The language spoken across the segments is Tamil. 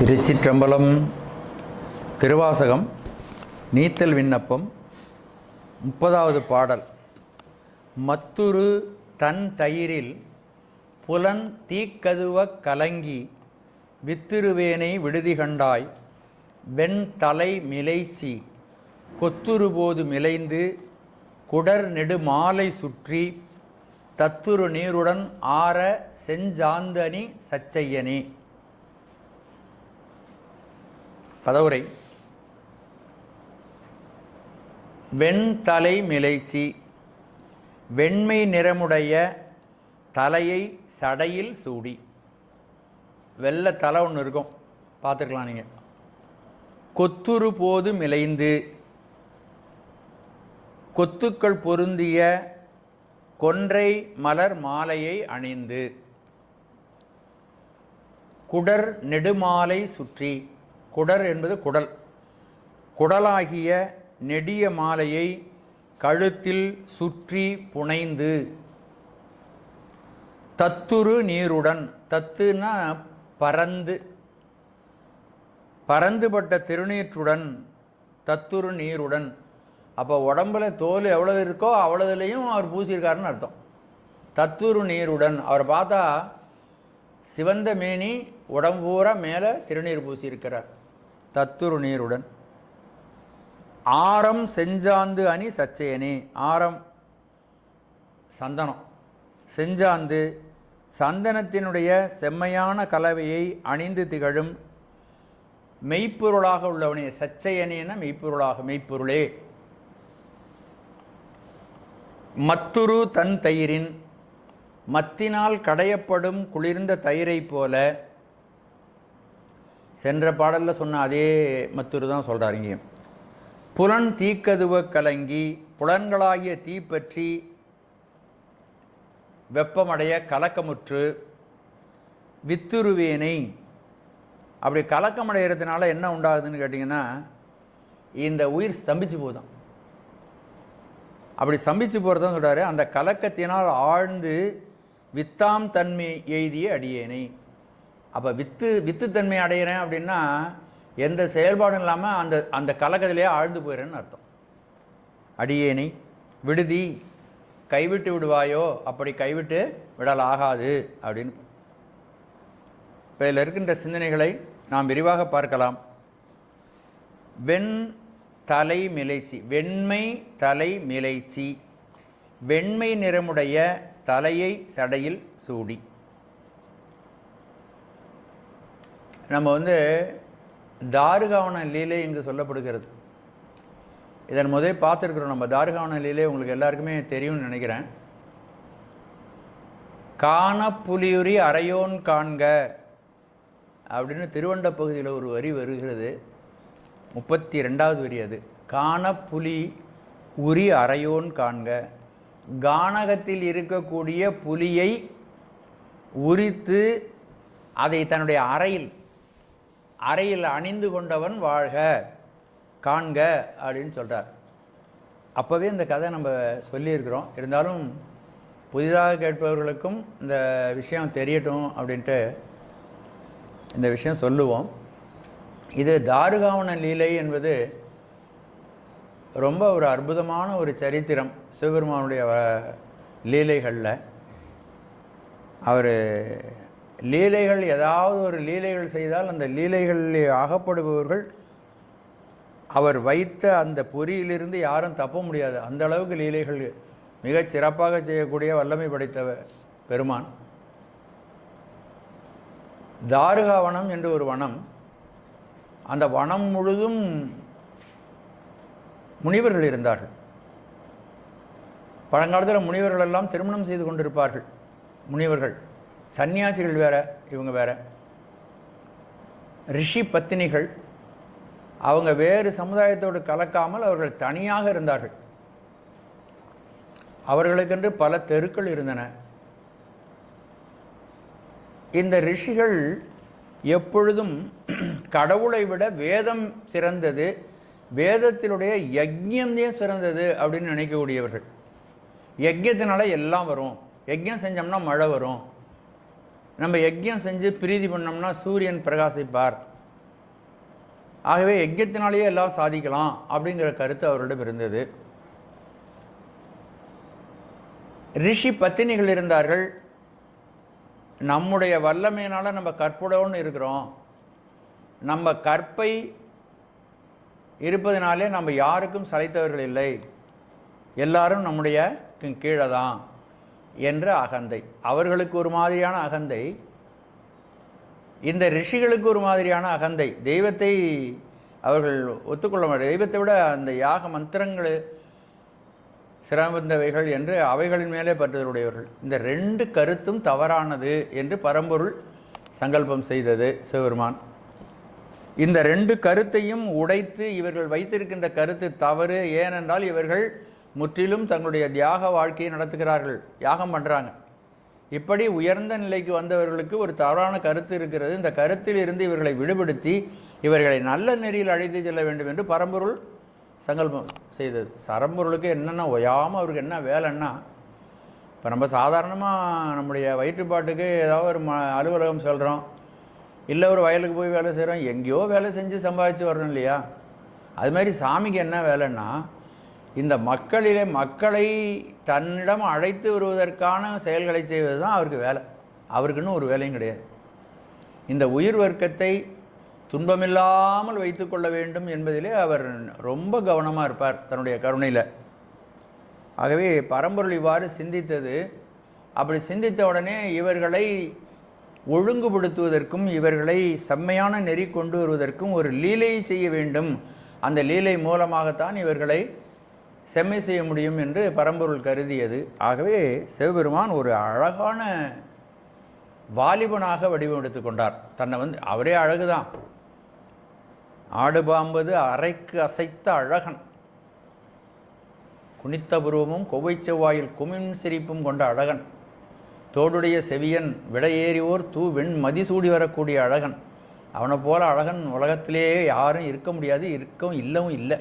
திருச்சிற்றம்பலம். திருவாசகம் நீத்தல் விண்ணப்பம் 30வது பாடல். மத்துரு தன் தயிரில் புலன் தீக்கதுவக் கலங்கி வித்திருவேனை விடுதி கண்டாய் வெண் தலை மிளைச்சி கொத்துருபோது மிளைந்து குடர் நெடு மாலை சுற்றி தத்துரு நீருடன் ஆற செஞ்சாந்தனி சச்சையனே. பதவுரை. வெண்தலை மிளைச்சி, வெண்மை நிறமுடைய தலையை சடையில் சூடி. வெள்ளை தலை ஒன்று இருக்கும், பார்த்துருக்கலாம் நீங்கள். கொத்துரு போது மிளைந்து, கொத்துக்கள் பொருந்திய கொன்றை மலர் மாலையை அணிந்து, குடர் நெடுமாலை சுற்றி. குடர் என்பது குடல். குடலாகிய நெடிய மாலையை கழுத்தில் சுற்றி புனைந்து, தத்துரு நீருடன். தத்துனா பரந்து, பரந்துபட்ட திருநீற்றுடன், தத்துரு நீருடன். அப்போ உடம்புல தோல் எவ்வளவு இருக்கோ அவ்வளவுலையும் அவர் பூசியிருக்காருன்னு அர்த்தம். தத்துரு நீருடன். அவரை பார்த்தா சிவந்த மேனி, உடம்பூரா மேலே திருநீர் பூசியிருக்கிறார். தத்துரு நீருடன். ஆரம் செஞ்சாந்து அணி சச்சையனே. ஆரம் சந்தனம், செஞ்சாந்து சந்தனத்தினுடைய செம்மையான கலவையை அணிந்து திகழும் மெய்ப்பொருளாக உள்ளவனே. சச்சையனேன மெய்ப்பொருளாக, மெய்ப்பொருளே. மத்துரு தன் தயிரின், மத்தினால் கடையப்படும் குளிர்ந்த தயிரை போல. சென்ற பாடலில் சொன்ன அதே மத்துரு தான் சொல்கிறார் இங்கே. புலன் தீக்கதுவ கலங்கி, புலன்களாகிய தீப்பற்றி வெப்பமடைய கலக்கமுற்று வித்துருவேனை. அப்படி கலக்கமடைகிறதுனால என்ன உண்டாகுதுன்னு கேட்டிங்கன்னா, இந்த உயிர் ஸ்தம்பிச்சு போதும். அப்படி ஸ்தம்பிச்சு போகிறது தான் சொல்கிறாரு. அந்த கலக்கத்தினால் ஆழ்ந்து வித்தாம் தன்மை எய்திய அடியேனை. அப்போ வித்துத்தன்மை அடைகிறேன் அப்படின்னா எந்த செயல்பாடும் இல்லாமல் அந்த கலக்கத்திலேயே ஆழ்ந்து போயிடுறேன்னு அர்த்தம். அடியேனை விடுதி கைவிட்டு விடுவாயோ, அப்படி கைவிட்டு விடல் ஆகாது அப்படின்னு. இப்போ இதில் இருக்கின்ற சிந்தனைகளை நாம் விரிவாக பார்க்கலாம். வெண் தலை மிளைச்சி, வெண்மை தலை மிளைச்சி, வெண்மை நிறமுடைய தலையை சடையில் சூடி. நம்ம தாருகாவன லீலை இங்கு சொல்லப்படுகிறது. இதன் முதல் பார்த்துருக்குறோம் நம்ம. தாருகாவன லீலை உங்களுக்கு எல்லாருக்குமே தெரியும்னு நினைக்கிறேன். காண புலியுரி அரையோன் காண்க அப்படின்னு திருவண்ட பகுதியில் ஒரு வரி வருகிறது. 32வது வரி அது. காண புலி உரி அரையோன் காண்க. கானகத்தில் இருக்கக்கூடிய புலியை உரித்து அதை தன்னுடைய அறையில் அணிந்து கொண்டவன் வாழ்க காண்க அப்படின்னு சொல்கிறார். அப்போவே இந்த கதை நம்ம சொல்லியிருக்கிறோம். இருந்தாலும் புதிதாக கேட்பவர்களுக்கும் இந்த விஷயம் தெரியட்டும் அப்படின்ட்டு இந்த விஷயம் சொல்லுவோம். இது தாருகாவன லீலை என்பது ரொம்ப ஒரு அற்புதமான ஒரு சரித்திரம். சிவபெருமானுடைய லீலைகளில் அவர் லீலைகள், ஏதாவது ஒரு லீலைகள் செய்தால் அந்த லீலைகளில் அகப்படுபவர்கள் அவர் வைத்த அந்த பொறியிலிருந்து யாரும் தப்ப முடியாது. அந்த அளவுக்கு லீலைகள் மிகச் சிறப்பாக செய்யக்கூடிய வல்லமை படைத்த பெருமான். தாருகாவனம் என்று ஒரு வனம். அந்த வனம் முழுதும் முனிவர்கள் இருந்தார்கள். பழங்காலத்தில் முனிவர்கள் எல்லாம் திருமணம் செய்து கொண்டிருப்பார்கள். முனிவர்கள், சன்னியாசிகள் வேற, இவங்க வேற. ரிஷி பத்தினிகள், அவங்க வேறு சமுதாயத்தோடு கலக்காமல் அவர்கள் தனியாக இருந்தார்கள். அவர்களுக்கென்று பல தெருக்கள் இருந்தன. இந்த ரிஷிகள் எப்பொழுதும் கடவுளை விட வேதம் சிறந்தது, வேதத்தினுடைய யஜ்ஞமே சிறந்தது அப்படின்னு நினைக்கக்கூடியவர்கள். யஜ்ஞத்தினால எல்லாம் வரும், யஜ்ஞம் செஞ்சோம்னா மழை வரும், நம்ம யஜ்ஞம் செஞ்சு பிரீதி பண்ணோம்னா சூரியன் பிரகாசிப்பார் ஆகவே யஜ்ஞத்தினாலேயே எல்லாம் சாதிக்கலாம் அப்படிங்கிற கருத்து அவர்களிடம் இருந்தது. ரிஷி பத்தினிகள் இருந்தார்கள். நம்முடைய வல்லமையினால் நம்ம கற்புடன்னு இருக்கிறோம், நம்ம கற்பை இருப்பதனாலே நம்ம யாருக்கும் சளைத்தவர்கள் இல்லை, எல்லாரும் நம்முடைய கீழே தான் என்ற அகந்தை. அவர்களுக்கு ஒரு மாதிரியான அகந்தை, இந்த ரிஷிகளுக்கு ஒரு மாதிரியான அகந்தை. தெய்வத்தை அவர்கள் ஒத்துக்கொள்ள மாட்டார். தெய்வத்தை விட அந்த யாக மந்திரங்கள் சிறந்தவைகள் என்று அவைகளின் மேலே பற்றுதலுடையவர்கள். இந்த ரெண்டு கருத்தும் தவறானது என்று பரம்பொருள் சங்கல்பம் செய்தது சிவபெருமான். இந்த ரெண்டு கருத்தையும் உடைத்து இவர்கள் வைத்திருக்கின்ற கருத்து தவறு. ஏனென்றால் இவர்கள் முற்றிலும் தங்களுடைய தியாக வாழ்க்கையை நடத்துகிறார்கள், யாகம் பண்ணுறாங்க. இப்படி உயர்ந்த நிலைக்கு வந்தவர்களுக்கு ஒரு தவறான கருத்து இருக்கிறது. இந்த கருத்தில் இருந்து இவர்களை விடுபடுத்தி இவர்களை நல்ல நெறியில் அழைத்து செல்ல வேண்டும் என்று பரம்பொருள் சங்கல்பம் செய்தது. பரம்பொருளுக்கு என்னென்னா ஒயாமல் அவருக்கு என்ன வேலைன்னா, இப்போ நம்ம சாதாரணமாக நம்முடைய வயிற்றுப்பாட்டுக்கு ஏதாவது ஒரு அலுவலகம் சொல்கிறோம், இல்லை ஒரு வயலுக்கு போய் வேலை செய்கிறோம், எங்கேயோ வேலை செஞ்சு சம்பாதிச்சு வரணும் இல்லையா? அது மாதிரி சாமிக்கு என்ன வேலைன்னா, இந்த மக்களை தன்னிடம் அழைத்து வருவதற்கான செயல்களை செய்வது தான் அவருக்கு வேலை. அவருக்குன்னு ஒரு வேலையும் கிடையாது. இந்த உயிர் வர்க்கத்தை துன்பமில்லாமல் வைத்து கொள்ள வேண்டும் என்பதிலே அவர் ரொம்ப கவனமாக இருப்பார் தன்னுடைய கருணையில். ஆகவே பரம்பொருள் இவ்வாறு சிந்தித்தது. அப்படி சிந்தித்த உடனே இவர்களை ஒழுங்குபடுத்துவதற்கும் இவர்களை செம்மையான நெறி கொண்டு வருவதற்கும் ஒரு லீலையை செய்ய வேண்டும். அந்த லீலை மூலமாகத்தான் இவர்களை செம்மை செய்ய முடியும் என்று பரம்பொருள் கருதியது. ஆகவே சிவபெருமான் ஒரு அழகான வாலிபனாக வடிவமெடுத்து கொண்டார். தன்னை அவரே அழகுதான். ஆடு பாம்பது அரைக்கு அசைத்த அழகன், குனித்த புருவமும் கொவ்வை செவ்வாயில் குமின் சிரிப்பும் கொண்ட அழகன், தோடுடைய செவியன் விடையேறியோர் வெண் மதிசூடி வரக்கூடிய அழகன். அவனை போல அழகன் உலகத்திலேயே யாரும் இருக்க முடியாது, இருக்கவும் இல்லவும் இல்லை.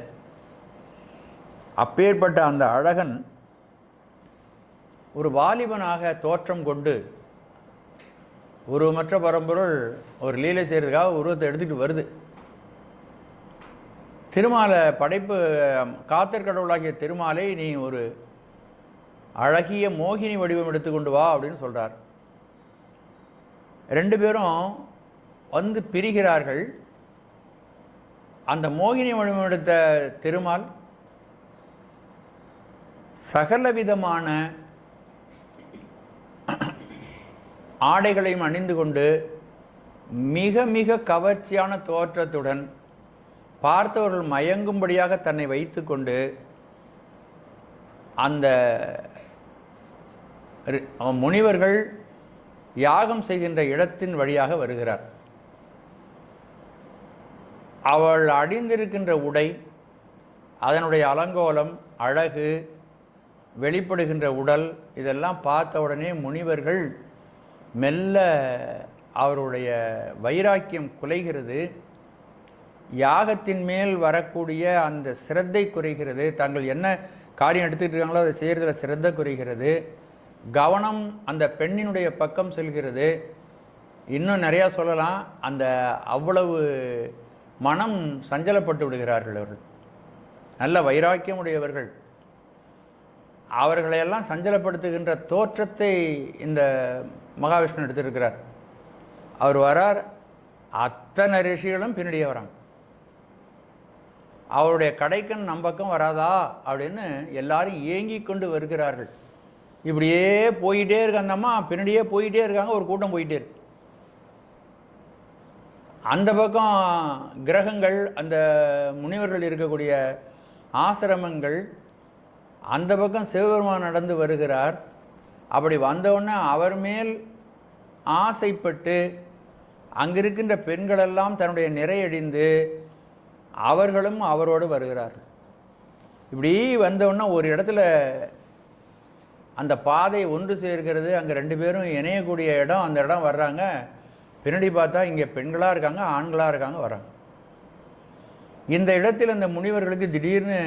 அப்பேற்பட்ட அந்த அழகன் ஒரு வாலிபனாக தோற்றம் கொண்டு உருவமற்ற பரம்பொருள் ஒரு லீலை செய்கிறதுக்காக உருவத்தை எடுத்துக்கிட்டு வருது. திருமாலை படைப்பு காத்தற்கடவுளாகிய திருமாலை நீ ஒரு அழகிய மோகினி வடிவம் எடுத்துக்கொண்டு வா அப்படின்னு சொல்கிறார். ரெண்டு பேரும் பிரிகிறார்கள். அந்த மோகினி வடிவம் எடுத்த திருமால் சகலவிதமான ஆடைகளையும் அணிந்து கொண்டு மிக மிக கவர்ச்சியான தோற்றத்துடன் பார்த்தவர்கள் மயங்கும்படியாக தன்னை வைத்து கொண்டு அந்த முனிவர்கள் யாகம் செய்கின்ற இடத்தின் வழியாக வருகிறார். அவள் அணிந்திருக்கின்ற உடை, அதனுடைய அலங்கோலம், அழகு, வெளிப்படுகின்ற உடல், இதெல்லாம் பார்த்த உடனே முனிவர்கள் மெல்ல அவருடைய வைராக்கியம் குலைகிறது. யாகத்தின் மேல் வரக்கூடிய அந்த சிரத்தை குறைகிறது. தாங்கள் என்ன காரியம் எடுத்துக்கிட்டு இருக்காங்களோ அதை செய்கிறதுல சிரத்தை குறைகிறது. கவனம் அந்த பெண்ணினுடைய பக்கம் செல்கிறது. இன்னும் நிறையா சொல்லலாம். அந்த அவ்வளவு மனம் சஞ்சலப்பட்டு விடுகிறார்கள். அவர்கள் நல்ல வைராக்கியம் உடையவர்கள். அவர்களையெல்லாம் சஞ்சலப்படுத்துகின்ற தோற்றத்தை இந்த மகாவிஷ்ணு எடுத்திருக்கிறார். அவர் வரார், அத்தனை ரிஷிகளும் பின்னாடியே வராங்க. அவருடைய கடைக்கண் நம் பக்கம் வராதா அப்படின்னு எல்லாரும் ஏங்கி கொண்டு வருகிறார்கள். இப்படியே போயிட்டே இருக்க அந்த அம்மா பின்னாடியே போயிட்டே இருக்காங்க. ஒரு கூட்டம் போயிட்டே இருக்கு. அந்த பக்கம் கிரகங்கள், அந்த முனிவர்கள் இருக்கக்கூடிய ஆசிரமங்கள், அந்த பக்கம் சிவபெருமான் நடந்து வருகிறார். அப்படி வந்தவுடனே அவர் மேல் ஆசைப்பட்டு அங்கிருக்கின்ற பெண்களெல்லாம் தன்னுடைய நிறையடிந்து அவர்களும் அவரோடு வருகிறார்கள். இப்படி வந்தவுடனே ஒரு இடத்துல அந்த பாதை ஒன்று சேர்க்கிறது. அங்கே ரெண்டு பேரும் இணையக்கூடிய இடம், அந்த இடம் வர்றாங்க. பின்னாடி பார்த்தா இங்கே பெண்களாக இருக்காங்க, ஆண்களாக இருக்காங்க, வராங்க. இந்த இடத்தில் அந்த முனிவர்களுக்கு திடீர்னு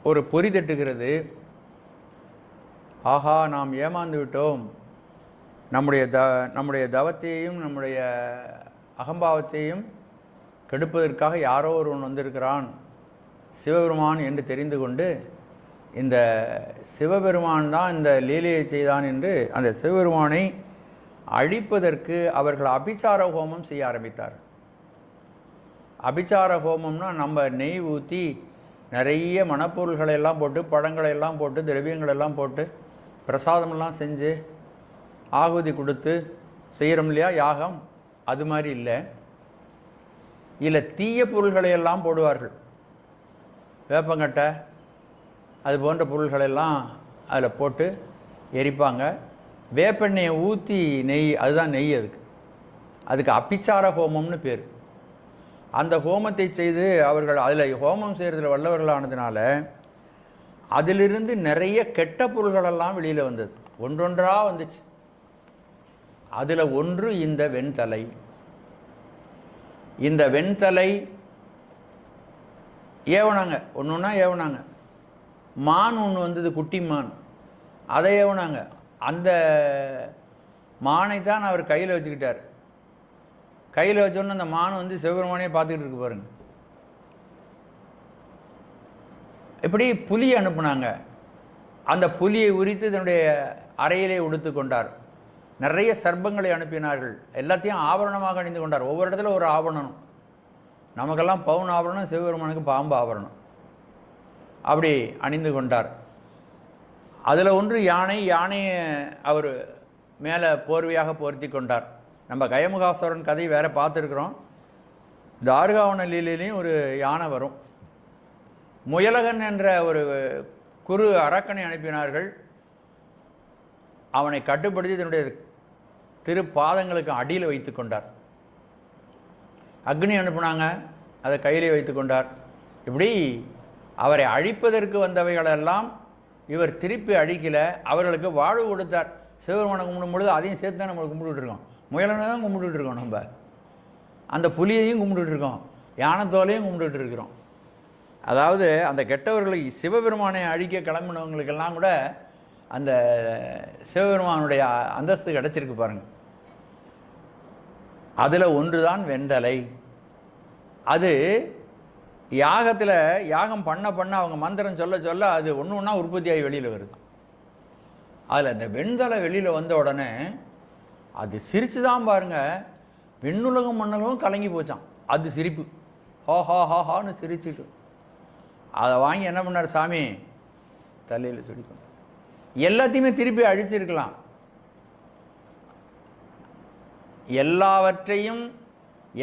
ஒரு பொறி தட்டுகிறது. ஆஹா, நாம் ஏமாந்து விட்டோம். நம்முடைய தவத்தையும் நம்முடைய அகம்பாவத்தையும் கெடுப்பதற்காக யாரோ ஒருவன் வந்திருக்கிறான் சிவபெருமான் என்று தெரிந்து கொண்டு இந்த சிவபெருமான் தான் இந்த லீலையை செய்தான் என்று அந்த சிவபெருமானை அழிப்பதற்கு அவர்கள் அபிசார ஹோமம் செய்ய ஆரம்பித்தார். அபிசார ஹோமம்னா நம்ம நெய் ஊற்றி நிறைய மணப்பொருள்களை எல்லாம் போட்டு பழங்களை எல்லாம் போட்டு திரவியங்களெல்லாம் போட்டு பிரசாதமெல்லாம் செஞ்சு ஆகுதி கொடுத்து செய்கிறோம் இல்லையா யாகம், அது மாதிரி இல்லை. இதில் தீய பொருள்களை எல்லாம் போடுவார்கள். வேப்பங்கட்டை அது போன்ற பொருள்களெல்லாம் அதில் போட்டு எரிப்பாங்க. வேப்பெண்ணெயை ஊற்றி நெய், அதுதான் நெய். அதுக்கு அபிச்சார ஹோமம்னு பேர். அந்த ஹோமத்தை செய்து அவர்கள் அதில் ஹோமம் செய்கிறதுல வல்லவர்களானதுனால அதிலிருந்து நிறைய கெட்ட பொருள்களெல்லாம் வெளியில் வந்தது, ஒன்றொன்றாக வந்துச்சு. அதில் ஒன்று இந்த வெண்தலை. இந்த வெண்தலை ஏவனாங்க, ஒன்று ஒன்றா ஏவனாங்க. மான் ஒன்று வந்தது, குட்டி மான், அதை ஏவனாங்க. அந்த மானை தான் அவர் கையில் வச்சுக்கிட்டார். கையில் வச்சோன்னு அந்த மான் வந்து சிவபெருமானே பார்த்துக்கிட்டு இருக்கு பாருங்க. இப்படி புலியை அனுப்புனாங்க. அந்த புலியை உரித்து தன்னுடைய அறையிலே உடுத்து கொண்டார். நிறைய சர்ப்பங்களை அனுப்பினார்கள். எல்லாத்தையும் ஆபரணமாக அணிந்து கொண்டார். ஒவ்வொரு இடத்துல ஒரு ஆபரணம். நமக்கெல்லாம் பவுன் ஆபரணம், சிவபெருமானுக்கு பாம்பு ஆபரணம். அப்படி அணிந்து கொண்டார். அதில் ஒன்று யானை. யானையை அவர் மேலே போர்வையாக போர்த்தி கொண்டார். நம்ம கயமுகாசுரன் கதை வேறு பார்த்துருக்குறோம். தார்காவன லீலையிலையும் ஒரு யானை வரும். முயலகன் என்ற ஒரு குரு அரக்கனை அனுப்பினார்கள். அவனை கட்டுப்படுத்தி தன்னுடைய திருப்பாதங்களுக்கு அடியில் வைத்து கொண்டார். அக்னி அனுப்புனாங்க, அதை கையிலே வைத்து கொண்டார். இப்படி அவரை அழிப்பதற்கு வந்தவைகளெல்லாம் இவர் திருப்பி அழிக்கலை, அவர்களுக்கு வாழ்வு கொடுத்தார். சிவபெருமானை கும்பிடும் பொழுது அதையும் சேர்த்து தான் நம்மளை கும்பிட்டுட்டு இருக்கோம். முயலனை தான் கும்பிட்டுட்டு இருக்கோம், நம்ம அந்த புலியையும் கும்பிட்டுட்டு இருக்கோம், யானைத்தோலையும் கும்பிட்டுட்டு இருக்கிறோம். அதாவது அந்த கெட்டவர்களை சிவபெருமானை அழிக்க கிளம்பினவங்களுக்கெல்லாம் கூட அந்த சிவபெருமானுடைய அந்தஸ்து கிடச்சிருக்கு பாருங்கள். அதில் ஒன்று தான் வெண்தலை. அது யாகத்தில் யாகம் பண்ண பண்ண அவங்க மந்திரம் சொல்ல சொல்ல அது ஒன்று ஒன்றா உற்பத்தியாகி வெளியில் வருது. அதில் இந்த வெண்தலை வெளியில் வந்த உடனே அது சிரித்து தான் பாருங்கள், விண்ணுலகம் மண்ணுலகம் கலங்கி போச்சான். அது சிரிப்பு, ஹா ஹா ஹா ஹான்னு சிரிச்சுட்டு அதை வாங்கி என்ன பண்ணார் சாமி, தலையில் சொல்லிக்கணும். எல்லாத்தையுமே திருப்பி அழிச்சிருக்கலாம். எல்லாவற்றையும்,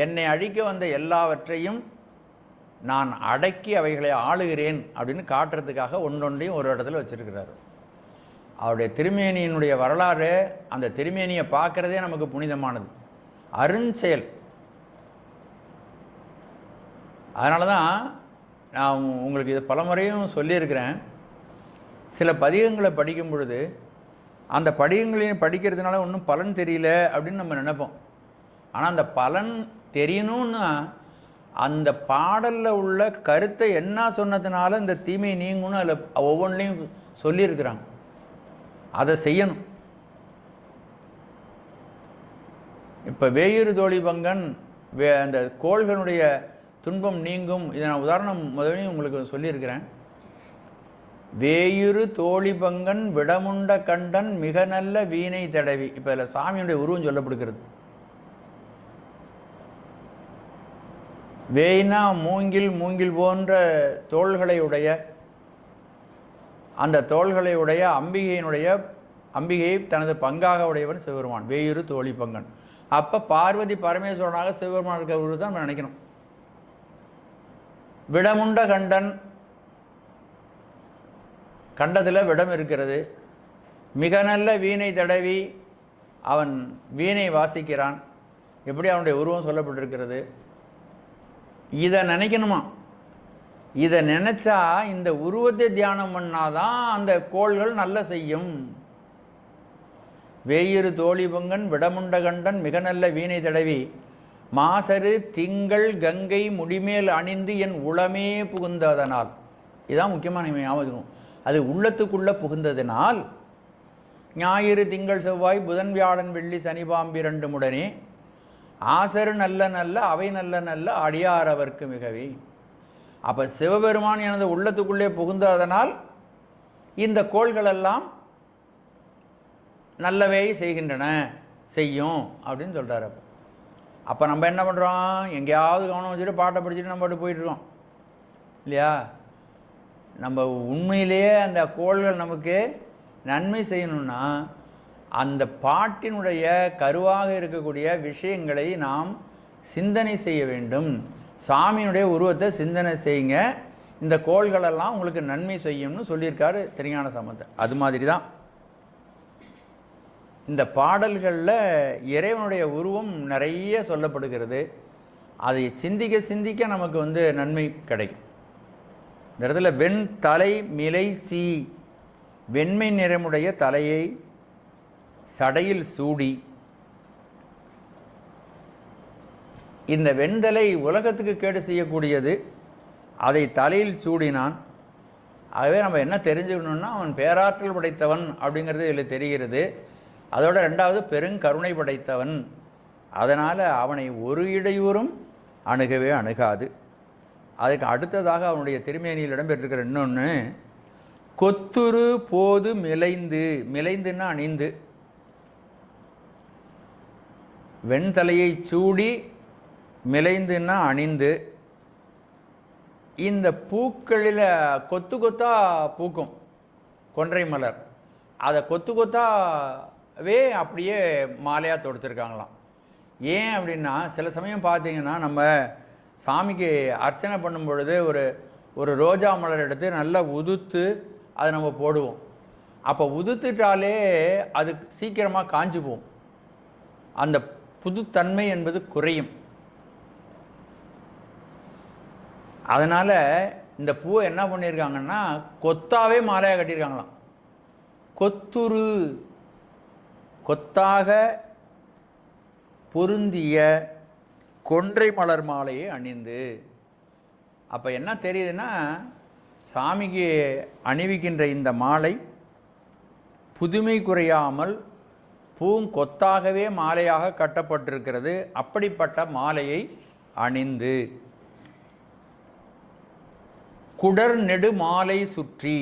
என்னை அழிக்க வந்த எல்லாவற்றையும் நான் அடக்கி அவைகளை ஆளுகிறேன் அப்படின்னு காட்டுறதுக்காக ஒன்றொன்றையும் ஒரு இடத்துல வச்சுருக்கிறார். அவருடைய திருமேனியினுடைய வரலாறு, அந்த திருமேனியை பார்க்குறதே நமக்கு புனிதமானது, அருஞ்செயல். அதனால தான் நான் உங்களுக்கு இது பல முறையும் சொல்லியிருக்கிறேன். சில பதிகங்களை படிக்கும் பொழுது அந்த பதிகங்களையும் படிக்கிறதுனால ஒன்றும் பலன் தெரியல அப்படின்னு நம்ம நினைப்போம். ஆனால் அந்த பலன் தெரியணும்னா அந்த பாடலில் உள்ள கருத்தை என்ன சொன்னதுனால இந்த தீமை நீங்கும்னு அதில் ஒவ்வொன்றிலையும் சொல்லியிருக்கிறாங்க. அதை செய்யணும். இப்போ வேயுறு தோழி பங்கன் அந்த கோள்களுடைய துன்பம் நீங்கும். இதை நான் உதாரணம் முதலையும் உங்களுக்கு சொல்லியிருக்கிறேன். வேயுறு தோழி பங்கன் விடமுண்ட கண்டன் மிக நல்ல வீணை தடவி. இப்போ இதில் சாமியுடைய உருவம் சொல்லப்படுகிறது. வேய்னா மூங்கில், மூங்கில் போன்ற தோள்களை உடைய, அந்த தோள்களை உடைய அம்பிகையை தனது பங்காக உடையவன் சிவபெருமான், வேயுறு தோழி பங்கன். அப்போ பார்வதி பரமேஸ்வரனாக சிவபெருமான் இருக்கிறவரு தான் நம்ம நினைக்கணும். விடமுண்ட கண்டன், கண்டத்தில் விடம் இருக்கிறது. மிக நல்ல வீணை தடவி, அவன் வீணை வாசிக்கிறான். எப்படி அவனுடைய உருவம் சொல்லப்பட்டிருக்கிறது. இதை நினைக்கணுமா? இதை நினச்சா இந்த உருவத்தை தியானம் பண்ணாதான் அந்த கோள்கள் நல்ல செய்யும். வேயுறு தோழி பங்கன் விடமுண்ட கண்டன் மிக நல்ல வீணை தடவி மாசரு திங்கள் கங்கை முடிமேல் அணிந்து என் உளமே புகுந்ததனால். இதுதான் முக்கியமான ஞாபகம். அது உள்ளத்துக்குள்ளே புகுந்ததினால் ஞாயிறு திங்கள் செவ்வாய் புதன் வியாழன் வெள்ளி சனி பாம்பு 2 முடனே ஆசரு நல்ல நல்ல அவை நல்ல நல்ல அடியாரவர்க்கு மிகவே. அப்போ சிவபெருமான் எனது உள்ளத்துக்குள்ளே புகுந்ததனால் இந்த கோள்களெல்லாம் நல்லவே செய்கின்றன, செய்யும் அப்படின்னு சொல்கிறார். அப்போ நம்ம என்ன பண்ணுறோம், எங்கேயாவது கவனம் வச்சுட்டு பாட்டை படிச்சுட்டு நம்ம பாட்டு போயிட்டுருக்கோம் இல்லையா? நம்ம உண்மையிலேயே அந்த கோள்கள் நமக்கு நன்மை செய்யணும்னா அந்த பாட்டினுடைய கருவாக இருக்கக்கூடிய விஷயங்களை நாம் சிந்தனை செய்ய வேண்டும். சாமியினுடைய உருவத்தை சிந்தனை செய்யுங்க, இந்த கோள்களெல்லாம் உங்களுக்கு நன்மை செய்யும்னு சொல்லியிருக்காரு திருஞான சம்பந்தர். அது மாதிரி தான் இந்த பாடல்களில் இறைவனுடைய உருவம் நிறைய சொல்லப்படுகிறது. அதை சிந்திக்க சிந்திக்க நமக்கு நன்மை கிடைக்கும். இந்த இடத்துல வெண் தலை மிலைச்சி, வெண்மை நிறமுடைய தலையை சடையில் சூடி, இந்த வெண்தலை உலகத்துக்கு கேடு செய்யக்கூடியது, அதை தலையில் சூடினான். ஆகவே நம்ம என்ன தெரிஞ்சுக்கணுன்னா அவன் பேராற்றல் படைத்தவன் அப்படிங்கிறது இதில் தெரிகிறது. அதோட ரெண்டாவது பெருங்கருணை படைத்தவன், அதனால் அவனை ஒரு இடையூறும் அணுகவே அணுகாது. அதுக்கு அடுத்ததாக அவனுடைய திருமேனியில் இடம்பெற்றிருக்கிற இன்னொன்று கொத்துரு போது மிலைந்து, மிலைந்துன்னா அணிந்து, வெண்தலையை சூடி, மிலைந்துன்னா அணிந்து. இந்த பூக்களில் கொத்து கொத்தா பூக்கும் கொன்றை மலர், அதை கொத்து கொத்தாவே அப்படியே மாலையாக தொடுத்துருக்காங்களாம். ஏன் அப்படின்னா சில சமயம் பார்த்தீங்கன்னா நம்ம சாமிக்கு அர்ச்சனை பண்ணும் பொழுது ஒரு ரோஜா மலர் எடுத்து நல்லா உதுத்து அதை நம்ம போடுவோம். அப்போ உதுத்துட்டாலே அது சீக்கிரமாக காஞ்சி போகும், அந்த புதுத்தன்மை என்பது குறையும். அதனால் இந்த பூவை என்ன பண்ணியிருக்காங்கன்னா கொத்தாவே மாலையாக கட்டியிருக்காங்களாம். கொத்துரு, கொத்தாக பொருந்திய கொன்றை மலர் மாலையை அணிந்து. அப்போ என்ன தெரியுதுன்னா சாமிக்கு அணிவிக்கின்ற இந்த மாலை புதுமை குறையாமல் பூங்கொத்தாகவே மாலையாக கட்டப்பட்டிருக்கிறது. அப்படிப்பட்ட மாலையை அணிந்து குடர் நெடு மாலை சுற்றி,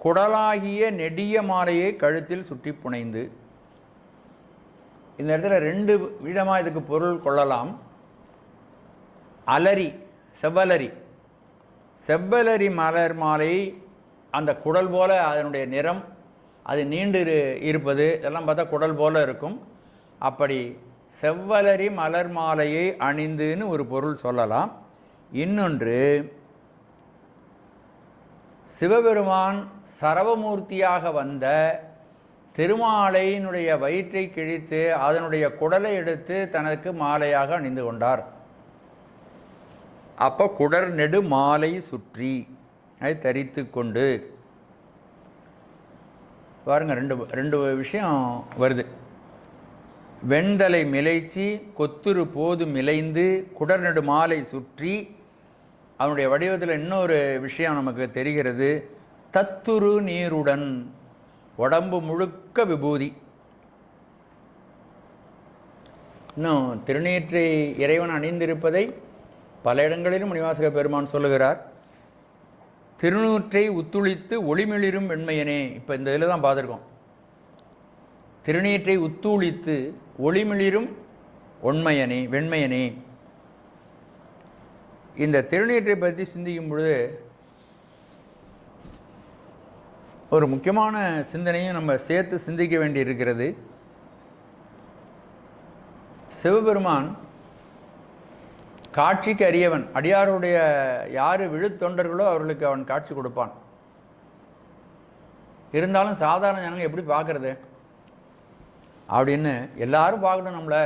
குடலாகிய நெடிய மாலையை கழுத்தில் சுற்றி புனைந்து. இந்த இடத்துல ரெண்டு விதமாக இதுக்கு பொருள் கொள்ளலாம். அலரி, செவ்வலரி, செவ்வலரி மலர் மாலை அந்த குடல் போல அதனுடைய நிறம், அது நீண்டு இருப்பது, இதெல்லாம் பார்த்தா குடல் போல இருக்கும். அப்படி செவ்வலரி மலர் மாலையை அணிந்துன்னு ஒரு பொருள் சொல்லலாம். இன்னொன்று, சிவபெருமான் சரவமூர்த்தியாக வந்த திருமாலையினுடைய வயிற்றை கிழித்து அதனுடைய குடலை எடுத்து தனக்கு மாலையாக அணிந்து கொண்டார். அப்போ குடர் நெடு மாலை சுற்றி அதை தரித்து கொண்டு. பாருங்க, ரெண்டு விஷயம் வருது. வெண்தலை மிலைச்சி, கொத்துரு போது மிலைந்து, குடர் நெடு மாலை சுற்றி. அவனுடைய வடிவத்தில் இன்னொரு விஷயம் நமக்கு தெரிகிறது. தத்துரு நீருடன், உடம்பு முழுக்க விபூதி. இன்னும் திருநீற்றை இறைவன் அணிந்திருப்பதை பல இடங்களிலும் மணிவாசக பெருமான் சொல்லுகிறார். திருநூற்றை உத்துளித்து ஒளிமிளிரும் வெண்மையனே. இப்போ இந்த இதில் தான் பார்த்துருக்கோம். திருநீற்றை உத்துளித்து ஒளிமிளிரும் ஒண்மையனே, வெண்மையனே. இந்த திருநீற்றை பற்றி சிந்திக்கும் பொழுது ஒரு முக்கியமான சிந்தனையும் நம்ம சேர்த்து சிந்திக்க வேண்டியிருக்கிறது. சிவபெருமான் காட்சிக்கு அறியவன். அடியாருடைய யார் விழுத்தொண்டர்களோ அவர்களுக்கு அவன் காட்சி கொடுப்பான். இருந்தாலும் சாதாரண ஜனங்க எப்படி பார்க்கறது அப்படின்னு எல்லாரும் பார்க்கணும் நம்மளை.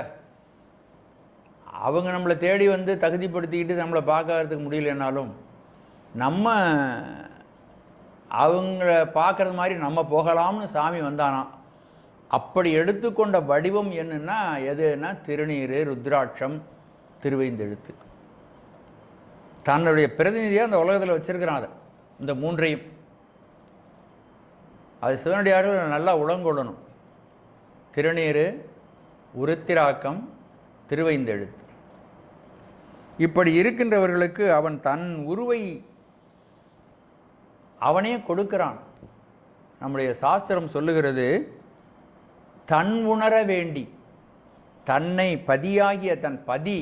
அவங்க நம்மளை தேடி வந்து தகுதிப்படுத்திக்கிட்டு நம்மளை பார்க்கறதுக்கு முடியலனாலும் நம்ம அவங்கள பார்க்குறது மாதிரி நம்ம போகலாம்னு சாமி வந்தானாம். அப்படி எடுத்துக்கொண்ட வடிவம் என்னன்னா எதுன்னா திருநீறு, ருத்ராட்சம், திருவைந்தெழுத்து. தன்னுடைய பிரதிநிதியாக அந்த உலகத்தில் வச்சிருக்கிறான். அதை இந்த மூன்றையும் அது சிவனடியார்கள் நல்லா உளங்கொள்ளணும். திருநீறு, உருத்திராக்கம், திருவைந்தெழுத்து. இப்படி இருக்கின்றவர்களுக்கு அவன் தன் உருவை அவனே கொடுக்கிறான். நம்முடைய சாஸ்திரம் சொல்லுகிறது, தன் உணர வேண்டி, தன்னை பதியாகிய தன் பதி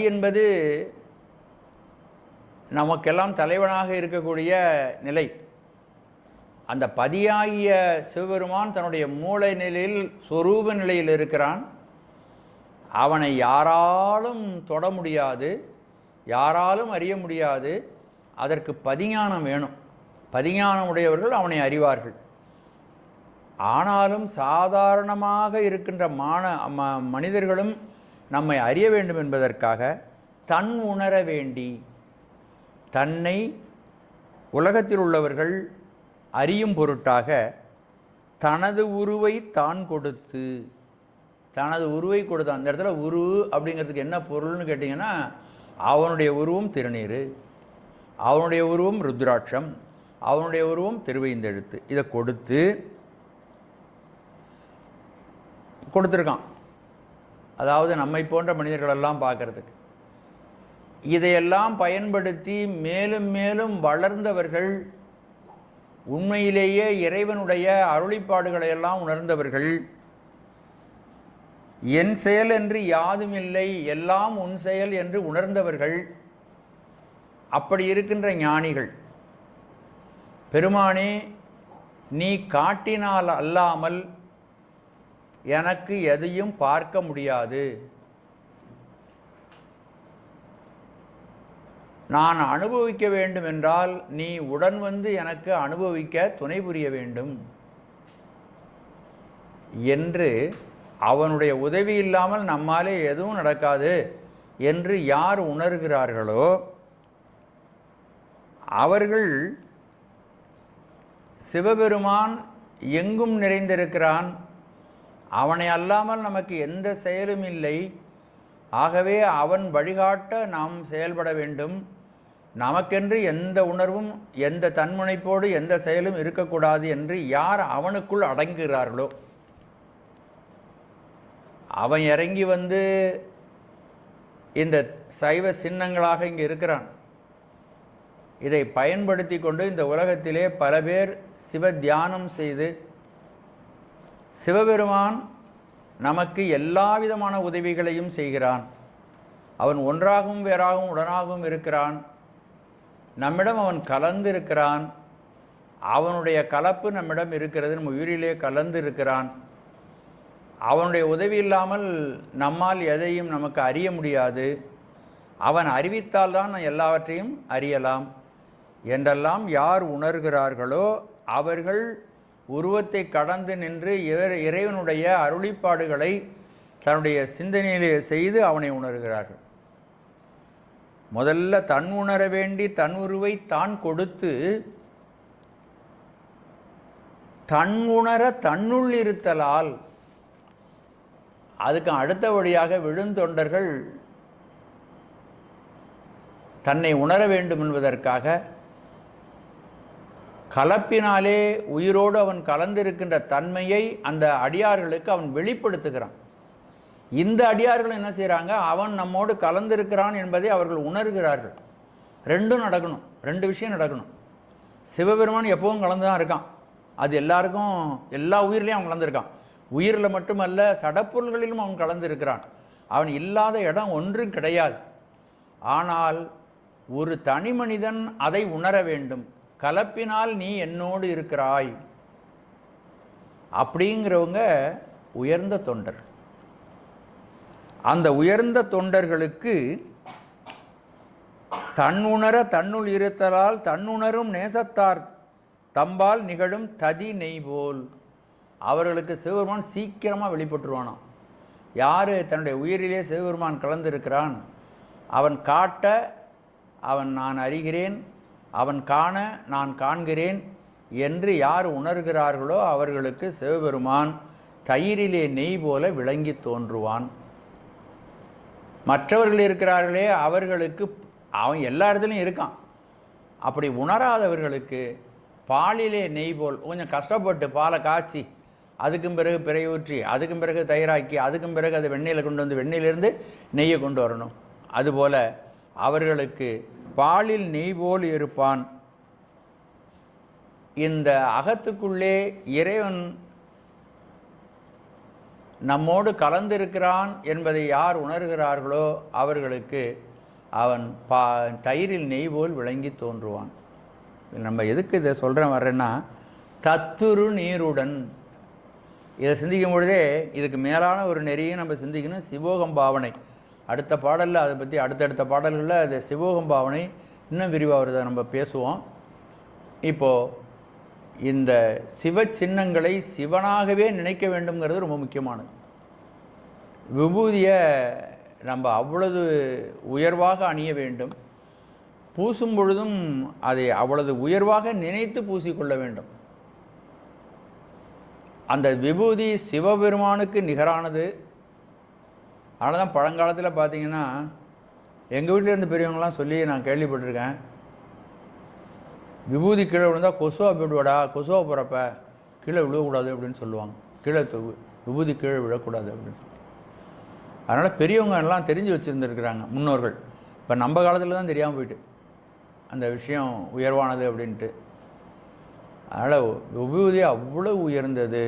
என்பது நமக்கெல்லாம் தலைவனாக இருக்கக்கூடிய நிலை. அந்த பதியாகிய சிவபெருமான் தன்னுடைய மூளை நிலையில் சொரூப நிலையில் இருக்கிறான். அவனை யாராலும் தொட முடியாது, யாராலும் அறிய முடியாது. அதற்கு பதிஞானம் வேணும். பதிஞானம் உடையவர்கள் அவனை அறிவார்கள். ஆனாலும் சாதாரணமாக இருக்கின்ற மனிதர்களும் நம்மை அறிய வேண்டும் என்பதற்காக தன் உணர வேண்டி, தன்னை உலகத்தில் உள்ளவர்கள் அறியும் பொருட்டாக தனது உருவை தான் கொடுத்து, தனது உருவை கொடுத்தான். அந்த இடத்துல உரு அப்படிங்கிறதுக்கு என்ன பொருள்னு கேட்டிங்கன்னா, அவனுடைய உருவம் திருநீர், அவனுடைய உருவம் ருத்ராட்சம், அவனுடைய உருவம் திருவைந்தெழுத்து. இதை கொடுத்துருக்கான். அதாவது நம்மை போன்ற மனிதர்களெல்லாம் பார்க்கறதுக்கு. இதையெல்லாம் பயன்படுத்தி மேலும் மேலும் வளர்ந்தவர்கள், உண்மையிலேயே இறைவனுடைய அருளிப்பாடுகளையெல்லாம் உணர்ந்தவர்கள், என் செயல் என்று யாதும் இல்லை, எல்லாம் உன் செயல் என்று உணர்ந்தவர்கள், அப்படி இருக்கின்ற ஞானிகள், பெருமானே நீ காட்டினால் அல்லாமல் எனக்கு எதையும் பார்க்க முடியாது, நான் அனுபவிக்க வேண்டும் என்றால் நீ உடன் வந்து எனக்கு அனுபவிக்க துணை புரிய வேண்டும் என்று, அவனுடைய உதவி இல்லாமல் நம்மாலே எதுவும் நடக்காது என்று யார் உணர்கிறார்களோ அவர்கள் சிவபெருமான் எங்கும் நிறைந்திருக்கிறான், அவனை அல்லாமல் நமக்கு எந்த செயலும் இல்லை, ஆகவே அவன் வழிகாட்ட நாம் செயல்பட வேண்டும், நமக்கென்று எந்த உணர்வும் எந்த தன்முனைப்போடு எந்த செயலும் இருக்கக்கூடாது என்று யார் அவனுக்குள் அடங்குகிறார்களோ, அவன் இறங்கி வந்து இந்த சைவ சின்னங்களாக இங்கே இருக்கிறான். இதை பயன்படுத்தி கொண்டு இந்த உலகத்திலே பல பேர் சிவ தியானம் செய்து, சிவபெருமான் நமக்கு எல்லா விதமான உதவிகளையும் செய்கிறான். அவன் ஒன்றாகவும் வேறாகவும் உடனாகவும் இருக்கிறான். நம்மிடம் அவன் கலந்து இருக்கிறான். அவனுடைய கலப்பு நம்மிடம் இருக்கிறது, நம்ம உயிரிலே கலந்து இருக்கிறான். அவனுடைய உதவி இல்லாமல் நம்மால் எதையும் நமக்கு அறிய முடியாது. அவன் அறிவித்தால்தான் எல்லாவற்றையும் அறியலாம் என்றெல்லாம் யார் உணர்கிறார்களோ அவர்கள் உருவத்தை கடந்து நின்று இறைவனுடைய அருளிப்பாடுகளை தன்னுடைய சிந்தனையிலே செய்து அவனை உணர்கிறார்கள். முதல்ல தன் உணர வேண்டி தன் உருவை தான் கொடுத்து, தன் உணர தன்னுள் இருத்தலால், அதுக்கு அடுத்தபடியாக விழுந்தொண்டர்கள் தன்னை உணர வேண்டும் என்பதற்காக கலப்பினாலே உயிரோடு அவன் கலந்திருக்கின்ற தன்மையை அந்த அடியார்களுக்கு அவன் வெளிப்படுத்துகிறான். இந்த அடியார்கள் என்ன செய்கிறாங்க, அவன் நம்மோடு கலந்திருக்கிறான் என்பதை அவர்கள் உணர்கிறார்கள். ரெண்டும் நடக்கணும், ரெண்டு விஷயம் நடக்கணும். சிவபெருமான் எப்பவும் கலந்து தான் இருக்கான், அது எல்லாருக்கும் எல்லா உயிர்லேயும் அவன் கலந்துருக்கான். உயிரில் மட்டுமல்ல சடப்பொருள்களிலும் அவன் கலந்திருக்கிறான். அவன் இல்லாத இடம் ஒன்றும் கிடையாது. ஆனால் ஒரு தனி மனிதன் அதை உணர வேண்டும். கலப்பினால் நீ என்னோடு இருக்கிறாய் அப்படிங்கிறவங்க உயர்ந்த தொண்டர். அந்த உயர்ந்த தொண்டர்களுக்கு தன்னுணர தன்னுள் இருத்தலால் தன்னுணரும் நேசத்தார் தம்பால் நிகழும் ததி நெய்போல், அவர்களுக்கு சிவபெருமான் சீக்கிரமாக வெளிப்பட்டுருவானாம். யார் தன்னுடைய உயிரிலே சிவபெருமான் கலந்திருக்கிறான், அவன் காட்ட அவன் நான் அறிகிறேன், அவன் காண நான் காண்கிறேன் என்று யார் உணர்கிறார்களோ அவர்களுக்கு சிவபெருமான் தயிரிலே நெய் போல விளங்கி தோன்றுவான். மற்றவர்கள் இருக்கிறார்களே அவர்களுக்கு அவன் எல்லா இடத்துலையும் இருக்கான். அப்படி உணராதவர்களுக்கு பாலிலே நெய் போல் கொஞ்சம் கஷ்டப்பட்டு பாலை காய்ச்சி அதுக்கும் பிறகு பிறை ஊற்றி, அதுக்கும் பிறகு தயிராக்கி, அதுக்கும் பிறகு அதை வெண்ணெயில் கொண்டு வந்து வெண்ணெயிலிருந்து நெய்யை கொண்டு வரணும். அதுபோல் அவர்களுக்கு பாலில் நெய் போல் இருப்பான். இந்த அகத்துக்குள்ளே இறைவன் நம்மோடு கலந்திருக்கிறான் என்பதை யார் உணர்கிறார்களோ அவர்களுக்கு அவன் தயிரில் நெய் போல் விளங்கி தோன்றுவான். நம்ம எதுக்கு இதை வர்றேன்னா, தத்துரு நீருடன் இதை சிந்திக்கும் பொழுதே இதுக்கு மேலான ஒரு நெறியை நம்ம சிந்திக்கணும். சிவோகம் பாவனை அடுத்த பாடலில் அதை பற்றி அடுத்தடுத்த பாடல்களில் அது சிவோகம் பாவனை இன்னும் விரிவாக வருதை நம்ம பேசுவோம். இப்போது இந்த சிவ சின்னங்களை சிவனாகவே நினைக்க வேண்டும்ங்கிறது ரொம்ப முக்கியமானது. விபூதியை நம்ம அவ்வளவு உயர்வாக அணிய வேண்டும். பூசும் பொழுதும் அதை அவ்வளவு உயர்வாக நினைத்து பூசிக்கொள்ள வேண்டும். அந்த விபூதி சிவபெருமானுக்கு நிகரானது. அதனால தான் பழங்காலத்தில் பார்த்தீங்கன்னா எங்கள் வீட்டில் இருந்த பெரியவங்களாம் சொல்லி நான் கேள்விப்பட்டிருக்கேன், விபூதி கீழே விழுந்தால் கொசுவாக போய்டுவாடா, கொசுவாக போகிறப்ப கீழே விழுவக்கூடாது அப்படின்னு சொல்லுவாங்க. கீழே விபூதி கீழே விழக்கூடாது அப்படின்னு சொல்லி. அதனால் பெரியவங்க எல்லாம் தெரிஞ்சு வச்சுருந்துருக்குறாங்க முன்னோர்கள். இப்போ நம்ம காலத்தில் தான் தெரியாமல் போயிட்டு அந்த விஷயம் உயர்வானது அப்படின்ட்டு. அதனால் விபூதி அவ்வளோ உயர்ந்தது.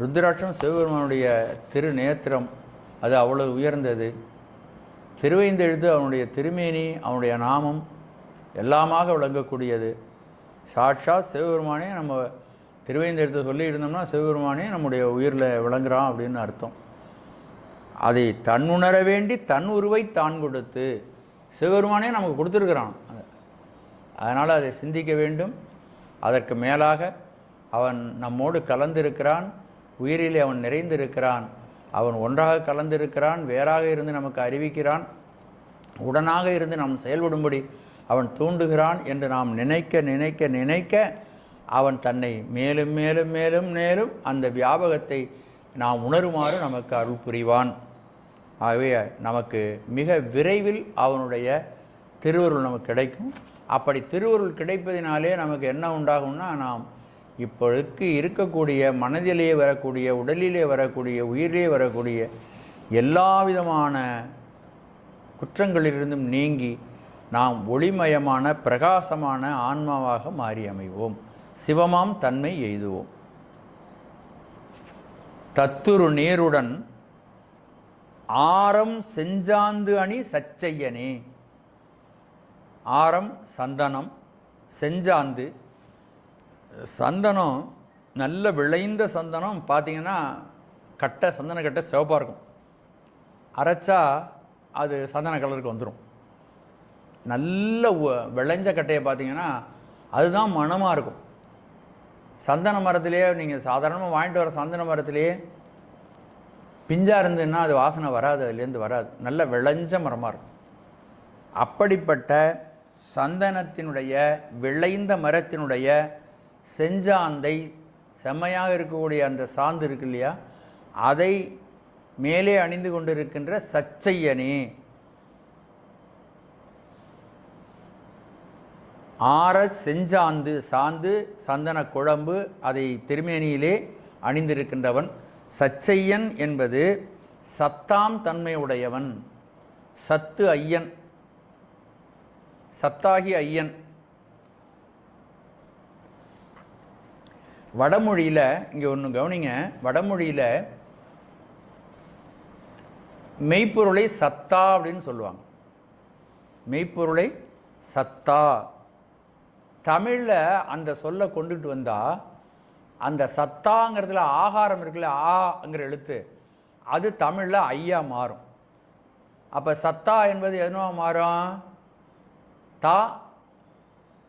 ருத்ராட்சம் சிவபெருமானுடைய திருநேத்திரம் அது அவ்வளோ உயர்ந்தது. திருவைந்தெழுத்து அவனுடைய திருமேனி, அவனுடைய நாமம் எல்லாமாக விளங்கக்கூடியது. சாட்சாத் சிவபெருமானே நம்ம திருவைந்தெழுத்தை சொல்லி இருந்தோம்னா சிவபெருமானே நம்முடைய உயிரில் விளங்குறான் அப்படின்னு அர்த்தம். அதை தன்னுணர வேண்டி தன் உருவை தான் கொடுத்து சிவபெருமானே நமக்கு கொடுத்துருக்கிறான். அதனால் அதை சிந்திக்க வேண்டும். அதற்கு மேலாக அவன் நம்மோடு கலந்திருக்கிறான், உயிரிலே அவன் நிறைந்திருக்கிறான், அவன் ஒன்றாக கலந்திருக்கிறான், வேறாக இருந்து நமக்கு அறிவிக்கிறான், உடனாக இருந்து நாம் செயல்படும்படி அவன் தூண்டுகிறான் என்று நாம் நினைக்க நினைக்க நினைக்க அவன் தன்னை மேலும் மேலும் மேலும் மேலும் அந்த வியாபகத்தை நாம் உணருமாறு நமக்கு அருள் புரிவான். ஆகவே நமக்கு மிக விரைவில் அவனுடைய திருவருள் நமக்கு கிடைக்கும். அப்படி திருவருள் கிடைப்பதினாலே நமக்கு என்ன உண்டாகும்னா, நாம் இப்பொழுதுக்கு இருக்கக்கூடிய மனதிலேயே வரக்கூடிய, உடலிலே வரக்கூடிய, உயிரிலே வரக்கூடிய எல்லா விதமான குற்றங்களிலிருந்தும் நீங்கி நாம் ஒளிமயமான பிரகாசமான ஆன்மாவாக மாறி அமைவோம். சிவமாம் தன்மை எய்துவோம். தத்துரு நீருடன் ஆரம் செஞ்சாந்து அணி சச்சையனே. ஆரம் சந்தனம், செஞ்சாந்து சந்தனம், நல்ல விளைந்த சந்தனம் பார்த்திங்கன்னா கட்டை, சந்தன கட்டை சிவப்பாக இருக்கும். அரைச்சா அது சந்தன கலருக்கு வந்துடும். நல்ல விளைஞ்ச கட்டையை பார்த்திங்கன்னா அதுதான் மணமாக இருக்கும். சந்தன மரத்திலேயே நீங்கள் சாதாரணமாக வாங்கிட்டு வர சந்தன மரத்திலேயே பிஞ்சாக இருந்ததுன்னா அது வாசனை வராது, அதுலேருந்து வராது. நல்ல விளைஞ்ச மரமாக இருக்கும். அப்படிப்பட்ட சந்தனத்தினுடைய விளைந்த மரத்தினுடைய செஞ்சாந்தை, செம்மையாக இருக்கக்கூடிய அந்த சாந்து இருக்கு இல்லையா, அதை மேலே அணிந்து கொண்டிருக்கின்ற சச்சையனே. ஆற செஞ்சாந்து, சாந்து சந்தன குழம்பு, அதை திருமேனியிலே அணிந்திருக்கின்றவன் சச்சையன் என்பது சத்தாம் தன்மை உடையவன். சத்து ஐயன், சத்தாகி ஐயன். வடமொழியில் இங்கே ஒன்று கவனிங்க, வடமொழியில் மெய்ப்பொருளை சத்தா அப்படின்னு சொல்லுவாங்க. மெய்ப்பொருளை சத்தா. தமிழில் அந்த சொல்லை கொண்டுட்டு வந்தால் அந்த சத்தாங்கிறதுல ஆகாரம் இருக்குல்ல, ஆங்கிற எழுத்து, அது தமிழில் ஐயா மாறும். அப்போ சத்தா என்பது எதுனா மாறும்? தா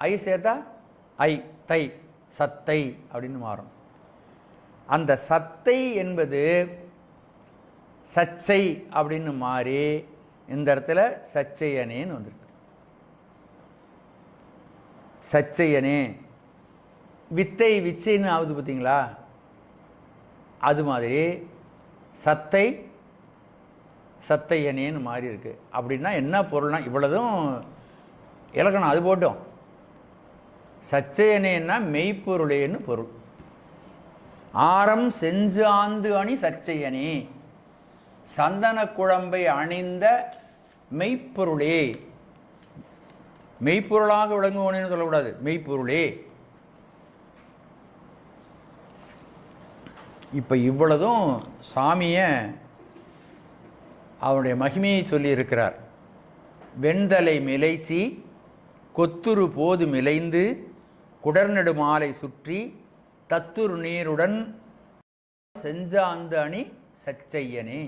ஐ சேர்த்தா ஐ, தை, சத்தை அப்படின்னு மாறும். அந்த சத்தை என்பது சச்சை அப்படின்னு மாறி இந்த இடத்துல சச்சையனேன்னு வந்திருக்கு. சச்சையனே, வித்தை விச்சைன்னு ஆகுது பார்த்தீங்களா, அது மாதிரி சத்தை சத்தையனேன்னு மாறி இருக்கு. அப்படின்னா என்ன பொருள்னா, இவ்வளவும் இலக்கணம் அது போட்டோம். சச்சையனேன்னா மெய்ப்பொருளேன்னு பொருள். ஆரம் செஞ்சாந்து அணி சச்சையனே, சந்தன குழம்பை அணிந்த மெய்ப்பொருளே. மெய்ப்பொருளாக விளங்குவோன்னு சொல்லக்கூடாது, மெய்ப்பொருளே. இப்போ இவ்வளதும் சாமியை அவருடைய மகிமையை சொல்லியிருக்கிறார். வெண்தலை மிளைச்சி கொத்துரு போது மிளைந்து குடர்நெடு மாலை சுற்றி தத்துரு நீருடன் செஞ்சாந்து அணி சச்சையனே.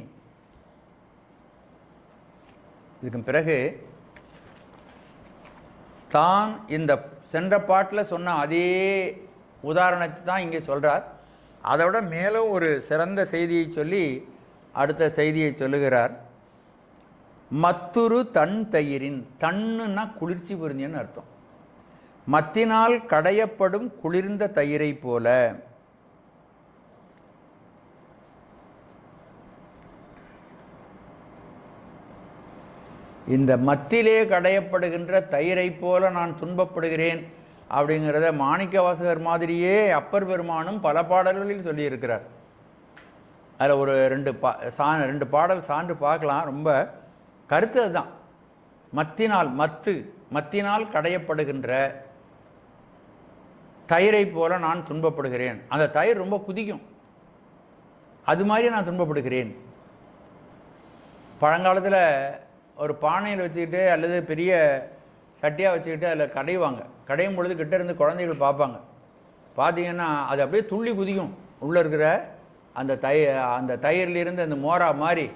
இதுக்கு பிறகு தான் இந்த சென்ற பாட்டில் சொன்ன அதே உதாரணத்தை தான் இங்கே சொல்கிறார். அதை விட மேலும் ஒரு சிறந்த செய்தியை சொல்லி அடுத்த செய்தியை சொல்லுகிறார். மத்துரு தன் தயிரின், தன்னுன்னா குளிர்ச்சி பொருந்தியன்னு அர்த்தம். மத்தினால் கடையப்படும் குளிர்ந்த தயிரை போல இந்த மத்திலே கடையப்படுகின்ற தயிரை போல நான் துன்பப்படுகிறேன் அப்படிங்கிறத மாணிக்க வாசகர் மாதிரியே அப்பர் பெருமானும் பல பாடல்களில் சொல்லியிருக்கிறார். அதில் ஒரு ரெண்டு பாடல் சான்று பார்க்கலாம். ரொம்ப கருத்து அதுதான். மத்தினால் கடையப்படுகின்ற தயிரை போல நான் துன்பப்படுகிறேன். அந்த தயிர் ரொம்ப குதிக்கும், அது மாதிரி நான் துன்பப்படுகிறேன். பழங்காலத்தில் ஒரு பானையில் வச்சுக்கிட்டு அல்லது பெரிய சட்டியாக வச்சுக்கிட்டு அதில் கடையும் பொழுது கிட்டே இருந்து குழந்தைகள் பார்ப்பாங்க. பார்த்தீங்கன்னா அது அப்படியே துள்ளி குதிக்கும். உள்ளே இருக்கிற அந்த தயிரிலிருந்து அந்த மோரா மாதிரி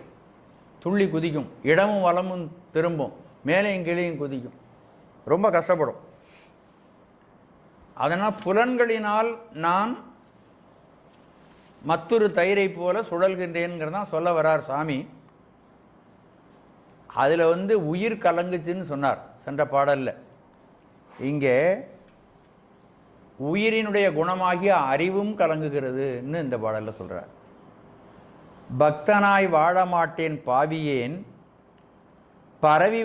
துள்ளி குதிக்கும். இடமும் வலமும் திரும்பும், மேலேயும் கீழையும் குதிக்கும். ரொம்ப கஷ்டப்படும். அதனால் புலன்களினால் நான் மற்றொரு தயிரை போல சுழல்கின்றேங்கிறதான் சொல்ல வரார் சாமி. அதில் உயிர் கலங்குச்சுன்னு சொன்னார் சென்ற பாடலில். இங்கே உயிரினுடைய குணமாகிய அறிவும் கலங்குகிறதுன்னு இந்த பாடலில் சொல்கிறார். பக்தனாய் வாழமாட்டேன் பாவியேன், பரவி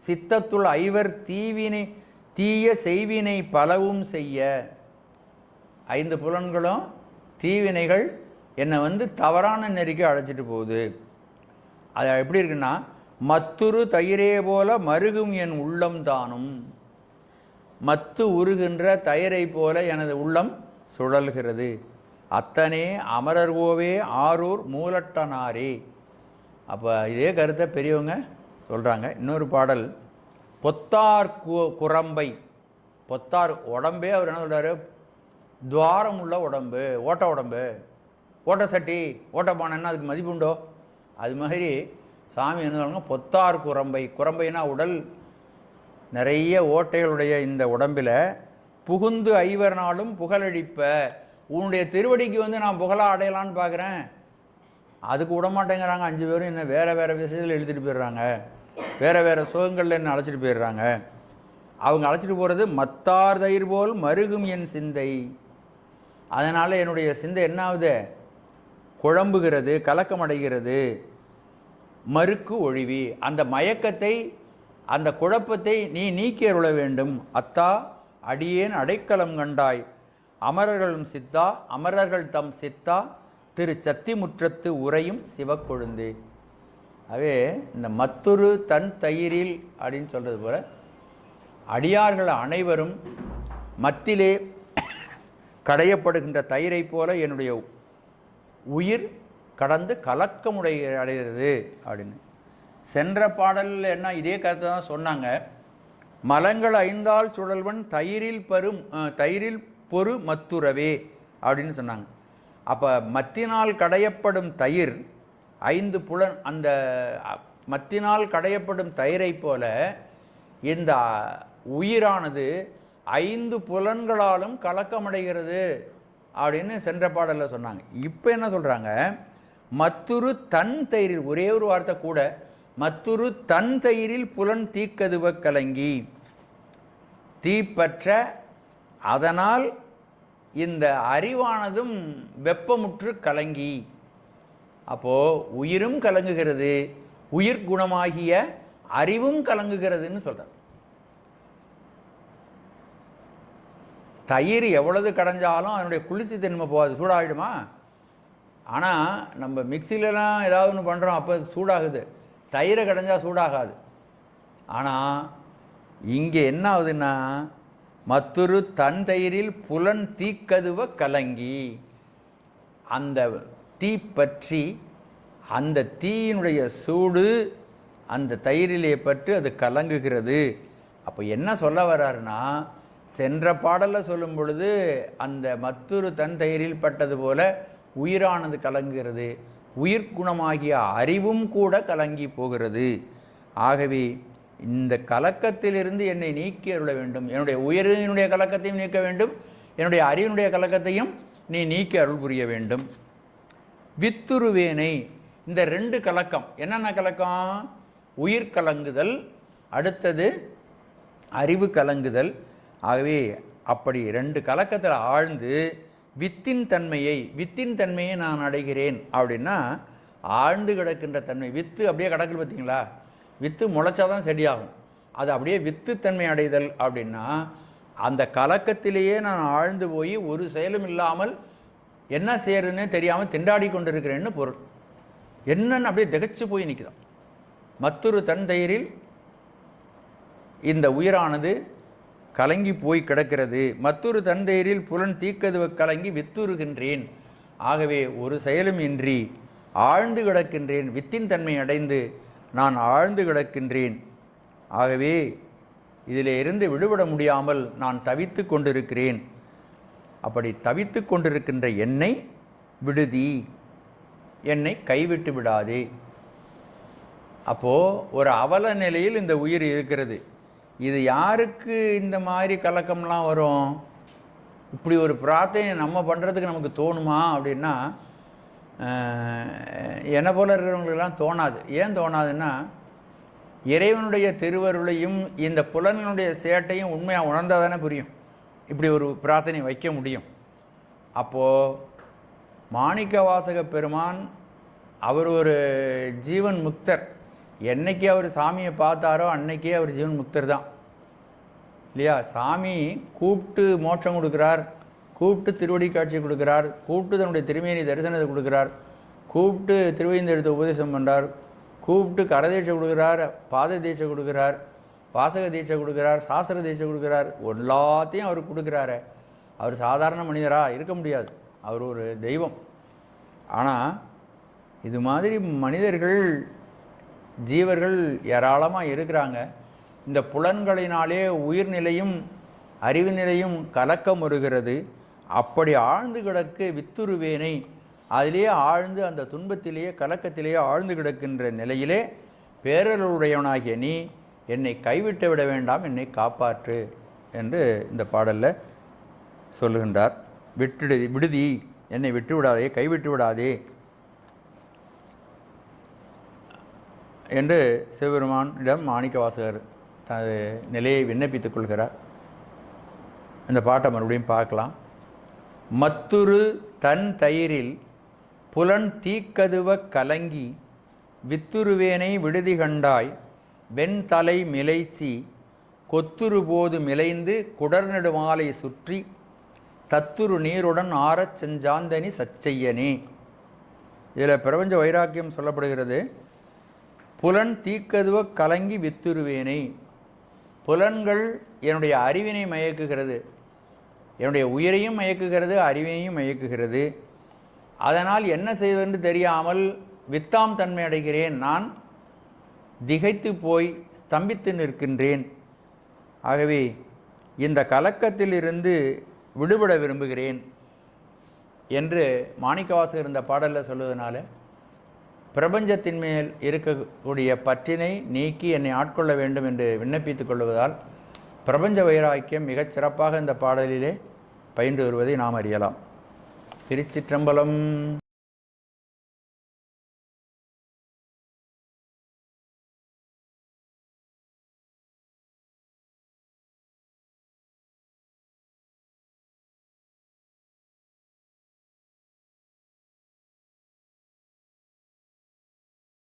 சித்தத்துள் ஐவர் தீய செய்வினை பலவும் செய்ய. 5 புலன்களும் தீவினைகள் என்னை தவறான நெறிக்கு அழைச்சிட்டு போகுது. அது எப்படி இருக்குன்னா, மத்துரு தயிரே போல மருகும் என் உள்ளம் தானும். மத்து உருகின்ற தயிரை போல எனது உள்ளம் சுழல்கிறது. அத்தனே அமரர்வோவே ஆரூர் மூலட்டனாரே. அப்போ இதே கருத்தை பெரியவங்க சொல்கிறாங்க. இன்னொரு பாடல், பொத்தார் குரம்பை. பொத்தார் உடம்பே அவர் என்ன சொல்கிறாரு, துவாரம் உள்ள உடம்பு, ஓட்ட சட்டி, ஓட்டப்பானைன்னா அதுக்கு மதிப்பு உண்டோ? அது மாதிரி சாமி என்ன சொல்லுவாங்க, பொத்தார் குரம்பைனா உடல் நிறைய ஓட்டைகளுடைய இந்த உடம்பில் புகுந்து 5 நாளும் புகழடிப்ப. உன்னுடைய திருவடிக்கு நான் புகழாக அடையலான்னு பார்க்குறேன், அதுக்கு விடமாட்டேங்கிறாங்க 5 பேரும். என்ன வேறு விஷயத்தில் எழுதிட்டு போயிடுறாங்க, வேறு சுகங்களில் என்ன அழைச்சிட்டு போயிடுறாங்க. அவங்க அழைச்சிட்டு போகிறது மத்தார் தயிர் போல் மருகும் என் சிந்தை. அதனால் என்னுடைய சிந்தை என்ன ஆகுது, குழம்புகிறது, கலக்கமடைகிறது. மறுக்கு ஒழிவி, அந்த மயக்கத்தை அந்த குழப்பத்தை நீ நீக்கி அருள வேண்டும். அத்தா அடியேன் அடைக்கலம் கண்டாய், அமரர்கள் தம் சித்தா திரு சத்திமுற்றத்து உரையும் சிவக்கொழுந்து. ஆகவே இந்த மத்துரு தன் தயிரில் அப்படின்னு சொல்கிறது போல அடியார்கள் அனைவரும் மத்திலே கடையப்படுகின்ற தயிரை போல என்னுடைய உயிர் கடந்து அடைகிறது அப்படின்னு. சென்ற பாடலில் என்ன இதே கருத்தை தான் சொன்னாங்க. மலங்கள் 5ஆல் சுழல்வன் தயிரில் பொறு மத்துரவே அப்படின்னு சொன்னாங்க. அப்போ மத்தினால் கடையப்படும் தயிர் 5 புலன், அந்த மத்தினால் கடையப்படும் தயிரை போல இந்த உயிரானது 5 புலன்களாலும் கலக்கமடைகிறது அப்படின்னு சென்ற பாடலில் சொன்னாங்க. இப்போ என்ன சொல்கிறாங்க, மத்துரு தன் தயிரில், ஒரே ஒரு வார்த்தை கூட, மத்துரு தன் தயிரில் புலன் தீக்கதுவ கலங்கி தீப்பற்ற, அதனால் இந்த அறிவானதும் வெப்பமுற்று கலங்கி. அப்போது உயிரும் கலங்குகிறது, உயிர் குணமாகிய அறிவும் கலங்குகிறதுன்னு சொல்கிறார். தயிர் எவ்வளவு கடைஞ்சாலும் அதனுடைய குளிர்ச்சி தன்மை போகாது, சூடாகிடுமா? ஆனால் நம்ம மிக்சிலலாம் ஏதாவது ஒன்று பண்ணுறோம், அப்போ சூடாகுது. தயிரை கடைஞ்சால் சூடாகாது. ஆனால் இங்கே என்ன ஆகுதுன்னா, மற்றொரு தன் தயிரில் புலன் தீக்கதுவ கலங்கி, அந்த தீ பற்றி அந்த தீயினுடைய சூடு அந்த தயிரிலே பற்றி அது கலங்குகிறது. அப்போ என்ன சொல்ல வர்றாருன்னா, சென்ற பாடலில் சொல்லும் பொழுது அந்த மற்றொரு தன் தயிரில் பட்டது போல உயிரானது கலங்குகிறது, உயிர்குணமாகிய அறிவும் கூட கலங்கி போகிறது. ஆகவே இந்த கலக்கத்திலிருந்து என்னை நீக்கி அருள வேண்டும், என்னுடைய உயிரினுடைய கலக்கத்தையும் நீக்க வேண்டும், என்னுடைய அறிவினுடைய கலக்கத்தையும் நீ நீக்கி அருள் புரிய வேண்டும். வித்துருவேனை, இந்த ரெண்டு கலக்கம் என்னென்ன கலக்கம்? உயிர் கலங்குதல், அடுத்தது அறிவு கலங்குதல். ஆகவே அப்படி ரெண்டு கலக்கத்தில் ஆழ்ந்து வித்தின் தன்மையை நான் அடைகிறேன். அப்படின்னா ஆழ்ந்து கிடக்கின்ற தன்மை, வித்து அப்படியே கிடக்குது பார்த்தீங்களா? வித்து முளைச்சாதான் செடியாகும். அது அப்படியே வித்து தன்மை அடைதல் அப்படின்னா அந்த கலக்கத்திலேயே நான் ஆழ்ந்து போய் ஒரு செயலும் இல்லாமல் என்ன செய்யறதுன்னு தெரியாமல் திண்டாடி கொண்டிருக்கிறேன்னு பொருள். என்னன்னு அப்படியே திகச்சு போய் நிற்குதான். மற்றொரு தன் தயிரில் இந்த உயிரானது கலங்கி போய் கிடக்கிறது. மற்றொரு தன் தயிரில் புலன் தீக்கதுவ கலங்கி வித்துருகின்றேன். ஆகவே ஒரு செயலும் இன்றி ஆழ்ந்து கிடக்கின்றேன், வித்தின் தன்மை அடைந்து நான் ஆழ்ந்து கிடக்கின்றேன். ஆகவே இதில் இருந்து விடுபட முடியாமல் நான் தவித்து கொண்டிருக்கிறேன். அப்படி தவித்து கொண்டிருக்கின்ற என்னை விடுதி, என்னை கைவிட்டு விடாதே. அப்போது ஒரு அவல நிலையில் இந்த உயிர் இருக்கிறது. இது யாருக்கு இந்த மாதிரி கலக்கம்லாம் வரும்? இப்படி ஒரு பிரார்த்தனை நம்ம பண்ணுறதுக்கு நமக்கு தோணுமா அப்படின்னா, என்னை போல இருக்கிறவங்களுக்கெல்லாம் தோணாது. ஏன் தோணாதுன்னா, இறைவனுடைய திருவருளையும் இந்த புலனுடைய சேட்டையும் உண்மையாக உணர்ந்தால் தானே புரியும் இப்படி ஒரு பிரார்த்தனை வைக்க முடியும். அப்போது மாணிக்க வாசக பெருமான் அவர் ஒரு ஜீவன் முக்தர். என்னைக்கு அவர் சாமியை பார்த்தாரோ அன்னைக்கே அவர் ஜீவன் முக்தர் தான் இல்லையா? சாமி கூப்பிட்டு மோட்சம் கொடுக்குறார், கூப்பிட்டு திருவடி காட்சி கொடுக்குறார், கூப்பிட்டு தன்னுடைய திருமேனி தரிசனத்தை கொடுக்குறார், கூப்பிட்டு திருவைந்தெழுத்து உபதேசம் பண்ணுறார், கூப்பிட்டு கரதீட்சை கொடுக்குறார், பாத தீட்சை கொடுக்குறார், வாசக தீட்சை கொடுக்குறார், சாஸ்திர தீட்சை கொடுக்குறார். எல்லாத்தையும் அவர் கொடுக்குறாரு. அவர் சாதாரண மனிதராக இருக்க முடியாது, அவர் ஒரு தெய்வம். ஆனால் இது மாதிரி மனிதர்கள் ஜீவர்கள் ஏராளமாக இருக்கிறாங்க. இந்த புலன்களினாலே உயிர்நிலையும் அறிவு நிலையும் கலக்கம் வருகிறது. அப்படி ஆழ்ந்து கிடக்கு வித்துருவேனை, அதிலேயே ஆழ்ந்து அந்த துன்பத்திலேயே கலக்கத்திலேயே ஆழ்ந்து கிடக்கின்ற நிலையிலே பேரருளுடையவனாகிய நீ என்னை கைவிட்டு விட வேண்டாம், என்னை காப்பாற்று என்று இந்த பாடலில் சொல்லுகின்றார். விடுதி, என்னை விட்டு விடாதே, கைவிட்டு விடாதே என்று சிவபெருமானிடம் மாணிக்க வாசகர் தனது நிலையை விண்ணப்பித்துக் கொள்கிறார். இந்த பாட்டை மறுபடியும் பார்க்கலாம். மற்றொரு தன் தயிரில் புலன் தீக்கதுவ கலங்கி வித்துருவேனை விடுதி கண்டாய் வெண்தலை மிளைச்சி கொத்துரு போது மிளைந்து குடர்நெடு மாலை சுற்றி தத்துரு நீருடன் ஆறச் செஞ்சாந்தனி சச்சையனே. இதில் பிரபஞ்ச வைராக்கியம் சொல்லப்படுகிறது. புலன் தீக்கதுவ கலங்கி வித்துருவேனை, புலன்கள் என்னுடைய அறிவினை மயக்குகிறது, என்னுடைய உயிரையும் மயக்குகிறது, அறிவினையும் மயக்குகிறது. அதனால் என்ன செய்வதென்று தெரியாமல் வித்தாம் தன்மை அடைகிறேன், நான் திகைத்து போய் ஸ்தம்பித்து நிற்கின்றேன். ஆகவே இந்த கலக்கத்திலிருந்து விடுபட விரும்புகிறேன் என்று மாணிக்கவாசகர் இந்த பாடலில் சொல்வதனால பிரபஞ்சத்தின் மேல் இருக்கக்கூடிய பற்றினை நீக்கி என்னை ஆட்கொள்ள வேண்டும் என்று விண்ணப்பித்துக் கொள்வதால் பிரபஞ்ச வைராக்கியம் மிகச் சிறப்பாக இந்த பாடலிலே பயின்று வருவதை நாம் அறியலாம். திருச்சிற்றம்பலம்.